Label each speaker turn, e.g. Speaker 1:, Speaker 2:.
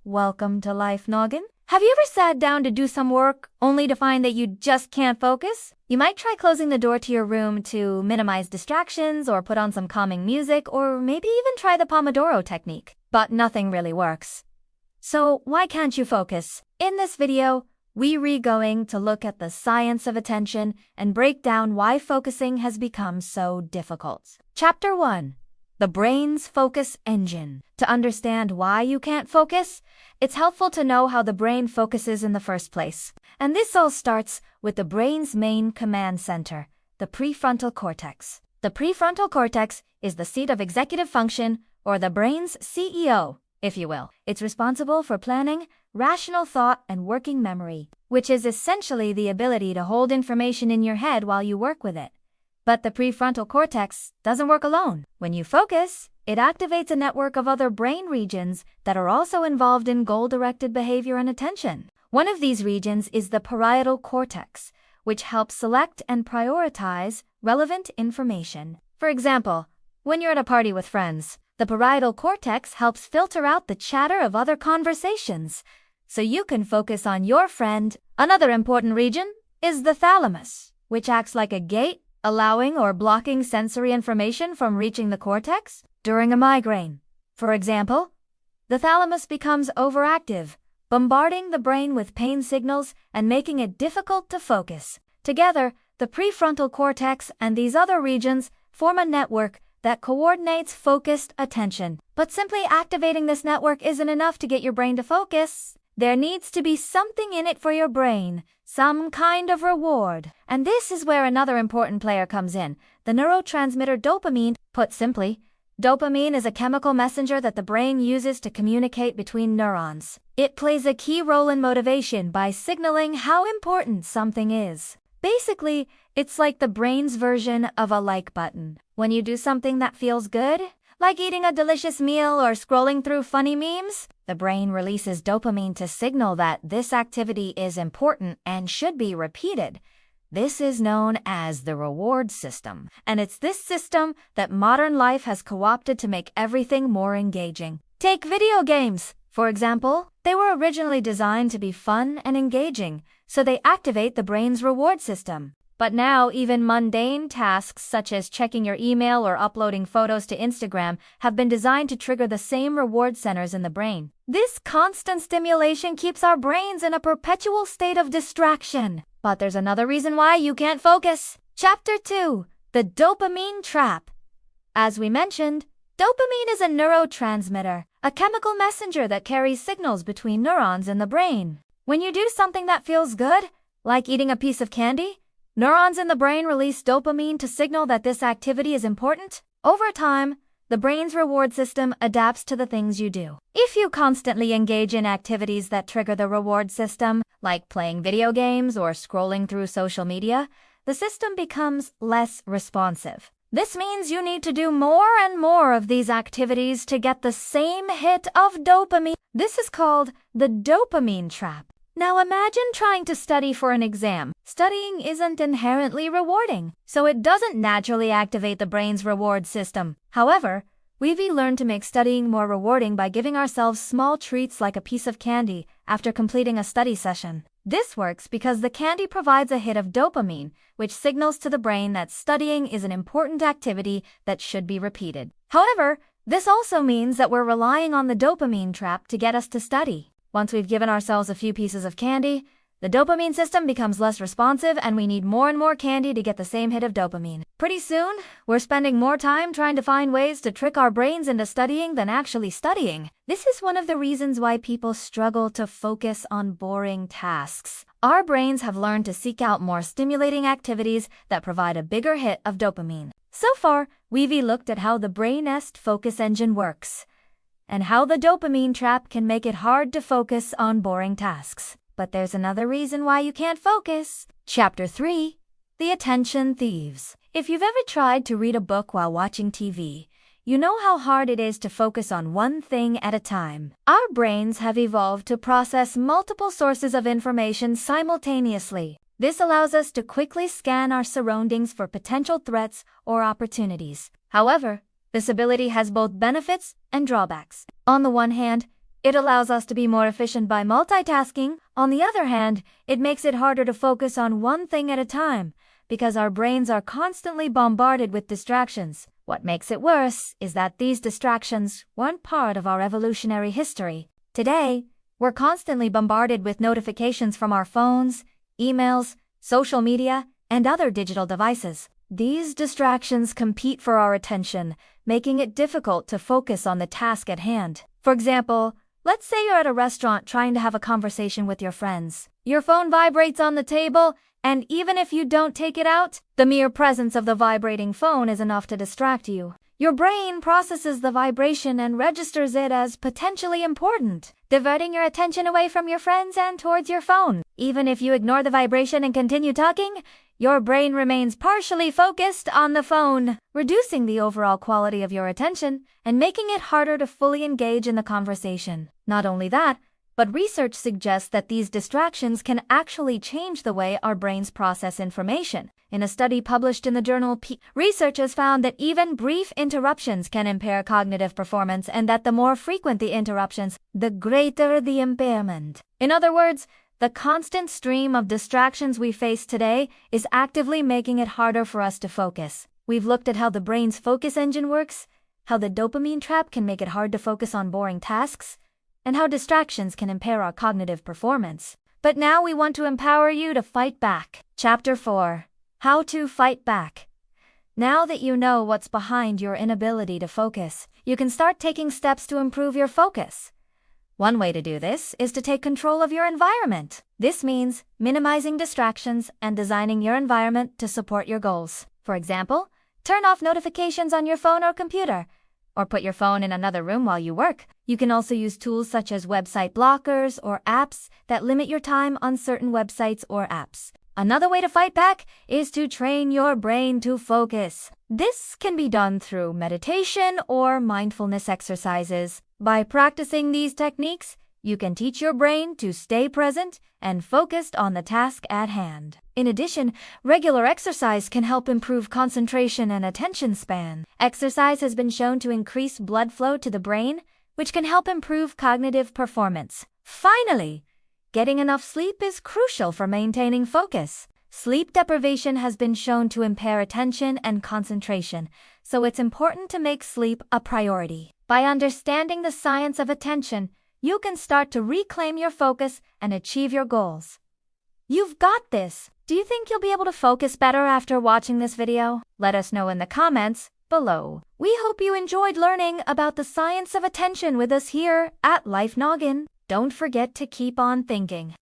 Speaker 1: Welcome to Life Noggin. Have you ever sat down to do some work only to find that you just can't focus? You might try closing the door to your room to minimize distractions or put on some calming music or maybe even try the Pomodoro technique, but nothing really works. So why can't you focus? In this video, we're going to look at the science of attention and break down why focusing has become so difficult. Chapter 1. The brain's focus engine. To understand why you can't focus, it's helpful to know how the brain focuses in the first place. And this all starts with the brain's main command center, the prefrontal cortex. The prefrontal cortex is the seat of executive function, or the brain's CEO, if you will. It's responsible for planning, rational thought, and working memory, which is essentially the ability to hold information in your head while you work with it. But the prefrontal cortex doesn't work alone. When you focus, it activates a network of other brain regions that are also involved in goal-directed behavior and attention. One of these regions is the parietal cortex, which helps select and prioritize relevant information. For example, when you're at a party with friends, the parietal cortex helps filter out the chatter of other conversations, so you can focus on your friend. Another important region is the thalamus, which acts like a gate, allowing or blocking sensory information from reaching the cortex. During a migraine, for example, the thalamus becomes overactive, bombarding the brain with pain signals and making it difficult to focus. Together, the prefrontal cortex and these other regions form a network that coordinates focused attention. But simply activating this network isn't enough to get your brain to focus. There needs to be something in it for your brain, some kind of reward. And this is where another important player comes in, the neurotransmitter dopamine. Put simply, dopamine is a chemical messenger that the brain uses to communicate between neurons. It plays a key role in motivation by signaling how important something is. Basically, it's like the brain's version of a like button. When you do something that feels good, like eating a delicious meal or scrolling through funny memes, the brain releases dopamine to signal that this activity is important and should be repeated. This is known as the reward system, and it's this system that modern life has co-opted to make everything more engaging. Take video games, for example. They were originally designed to be fun and engaging, so they activate the brain's reward system. But now even mundane tasks such as checking your email or uploading photos to Instagram have been designed to trigger the same reward centers in the brain. This constant stimulation keeps our brains in a perpetual state of distraction. But there's another reason why you can't focus. Chapter 2. The dopamine trap. As we mentioned, dopamine is a neurotransmitter, a chemical messenger that carries signals between neurons in the brain. When you do something that feels good, like eating a piece of candy, neurons in the brain release dopamine to signal that this activity is important. Over time, the brain's reward system adapts to the things you do. If you constantly engage in activities that trigger the reward system, like playing video games or scrolling through social media, the system becomes less responsive. This means you need to do more and more of these activities to get the same hit of dopamine. This is called the dopamine trap. Now imagine trying to study for an exam. Studying isn't inherently rewarding, so it doesn't naturally activate the brain's reward system. However, we've learned to make studying more rewarding by giving ourselves small treats like a piece of candy after completing a study session. This works because the candy provides a hit of dopamine, which signals to the brain that studying is an important activity that should be repeated. However, this also means that we're relying on the dopamine trap to get us to study. Once we've given ourselves a few pieces of candy, the dopamine system becomes less responsive and we need more and more candy to get the same hit of dopamine. Pretty soon, we're spending more time trying to find ways to trick our brains into studying than actually studying. This is one of the reasons why people struggle to focus on boring tasks. Our brains have learned to seek out more stimulating activities that provide a bigger hit of dopamine. So far, we've looked at how the brain's focus engine works, and how the dopamine trap can make it hard to focus on boring tasks. But there's another reason why you can't focus. Chapter 3. The attention thieves. If you've ever tried to read a book while watching TV, you know how hard it is to focus on one thing at a time. Our brains have evolved to process multiple sources of information simultaneously. This allows us to quickly scan our surroundings for potential threats or opportunities. However, this ability has both benefits and drawbacks. On the one hand, It allows us to be more efficient by multitasking. On the other hand, it makes it harder to focus on one thing at a time because our brains are constantly bombarded with distractions. What makes it worse is that these distractions weren't part of our evolutionary history. Today, we're constantly bombarded with notifications from our phones, emails, social media, and other digital devices. These distractions compete for our attention, making it difficult to focus on the task at hand. For example, let's say you're at a restaurant trying to have a conversation with your friends. Your phone vibrates on the table, and even if you don't take it out, the mere presence of the vibrating phone is enough to distract you. Your brain processes the vibration and registers it as potentially important, diverting your attention away from your friends and towards your phone. Even if you ignore the vibration and continue talking, your brain remains partially focused on the phone, reducing the overall quality of your attention and making it harder to fully engage in the conversation. Not only that, but research suggests that these distractions can actually change the way our brains process information. In a study published in the journal researchers found that even brief interruptions can impair cognitive performance and that the more frequent the interruptions, the greater the impairment. In other words, the constant stream of distractions we face today is actively making it harder for us to focus. We've looked at how the brain's focus engine works, how the dopamine trap can make it hard to focus on boring tasks, and how distractions can impair our cognitive performance. But now we want to empower you to fight back. Chapter 4. How to Fight Back. Now that you know what's behind your inability to focus, you can start taking steps to improve your focus. One way to do this is to take control of your environment. This means minimizing distractions and designing your environment to support your goals. For example, turn off notifications on your phone or computer, or put your phone in another room while you work. You can also use tools such as website blockers or apps that limit your time on certain websites or apps. Another way to fight back is to train your brain to focus. This can be done through meditation or mindfulness exercises. By practicing these techniques, you can teach your brain to stay present and focused on the task at hand. In addition, regular exercise can help improve concentration and attention span. Exercise has been shown to increase blood flow to the brain, which can help improve cognitive performance. Finally, getting enough sleep is crucial for maintaining focus. Sleep deprivation has been shown to impair attention and concentration, so it's important to make sleep a priority. By understanding the science of attention, you can start to reclaim your focus and achieve your goals. You've got this! Do you think you'll be able to focus better after watching this video? Let us know in the comments below. We hope you enjoyed learning about the science of attention with us here at Life Noggin. Don't forget to keep on thinking.